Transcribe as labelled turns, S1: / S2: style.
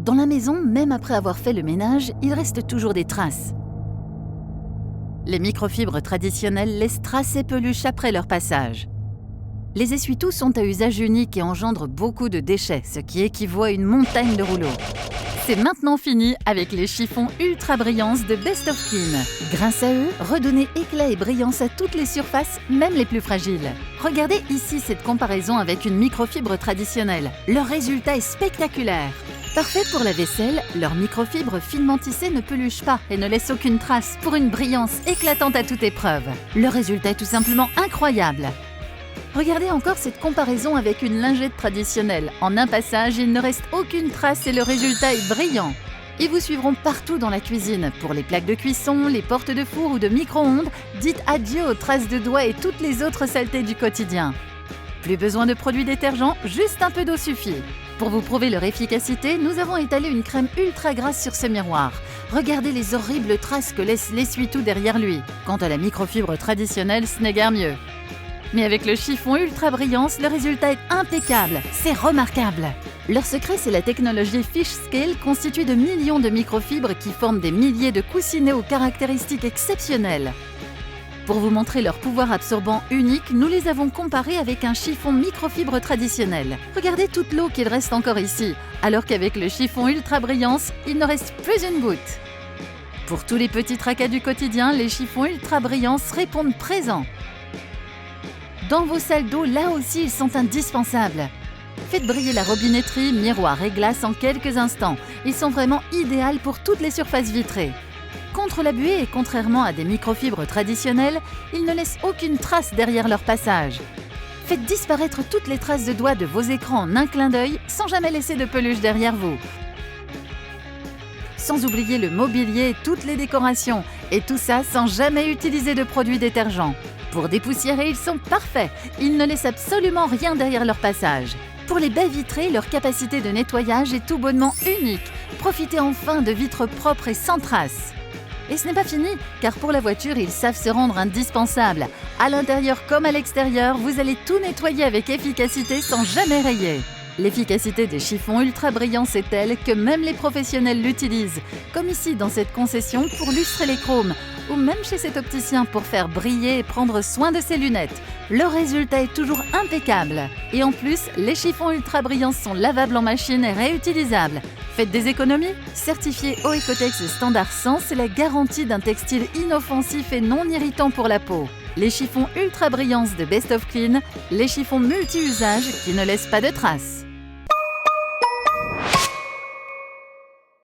S1: Dans la maison, même après avoir fait le ménage, il reste toujours des traces. Les microfibres traditionnelles laissent traces et peluches après leur passage. Les essuie-tout sont à usage unique et engendrent beaucoup de déchets, ce qui équivaut à une montagne de rouleaux. C'est maintenant fini avec les chiffons Ultra Brillance de Best of Clean. Grâce à eux, redonnez éclat et brillance à toutes les surfaces, même les plus fragiles. Regardez ici cette comparaison avec une microfibre traditionnelle. Leur résultat est spectaculaire. Parfait pour la vaisselle, leur microfibre finement tissée ne peluche pas et ne laisse aucune trace pour une brillance éclatante à toute épreuve. Le résultat est tout simplement incroyable. Regardez encore cette comparaison avec une lingette traditionnelle. En un passage, il ne reste aucune trace et le résultat est brillant. Ils vous suivront partout dans la cuisine. Pour les plaques de cuisson, les portes de four ou de micro-ondes, dites adieu aux traces de doigts et toutes les autres saletés du quotidien. Plus besoin de produits détergents, juste un peu d'eau suffit. Pour vous prouver leur efficacité, nous avons étalé une crème ultra grasse sur ce miroir. Regardez les horribles traces que laisse l'essuie-tout derrière lui. Quant à la microfibre traditionnelle, ce n'est guère mieux. Mais avec le chiffon Ultra Brillance, le résultat est impeccable. C'est remarquable. Leur secret, c'est la technologie Fish Scale constituée de millions de microfibres qui forment des milliers de coussinets aux caractéristiques exceptionnelles. Pour vous montrer leur pouvoir absorbant unique, nous les avons comparés avec un chiffon microfibre traditionnel. Regardez toute l'eau qu'il reste encore ici, alors qu'avec le chiffon Ultra Brillance, il ne reste plus une goutte. Pour tous les petits tracas du quotidien, les chiffons Ultra Brillance répondent présents. Dans vos salles d'eau, là aussi, ils sont indispensables. Faites briller la robinetterie, miroir et glace en quelques instants. Ils sont vraiment idéaux pour toutes les surfaces vitrées. Contre la buée et contrairement à des microfibres traditionnelles, ils ne laissent aucune trace derrière leur passage. Faites disparaître toutes les traces de doigts de vos écrans en un clin d'œil sans jamais laisser de peluche derrière vous. Sans oublier le mobilier et toutes les décorations. Et tout ça sans jamais utiliser de produits détergents. Pour dépoussiérer, ils sont parfaits. Ils ne laissent absolument rien derrière leur passage. Pour les baies vitrées, leur capacité de nettoyage est tout bonnement unique. Profitez enfin de vitres propres et sans traces. Et ce n'est pas fini, car pour la voiture, ils savent se rendre indispensables. À l'intérieur comme à l'extérieur, vous allez tout nettoyer avec efficacité sans jamais rayer. L'efficacité des chiffons Ultra Brillance est telle que même les professionnels l'utilisent, comme ici dans cette concession pour lustrer les chromes, ou même chez cet opticien pour faire briller et prendre soin de ses lunettes. Le résultat est toujours impeccable. Et en plus, les chiffons Ultra Brillance sont lavables en machine et réutilisables. Faites des économies. Certifié OECOTEX standard 100, c'est la garantie d'un textile inoffensif et non irritant pour la peau. Les chiffons Ultra Brillance de Best of Clean, les chiffons multi-usages qui ne laissent pas de traces.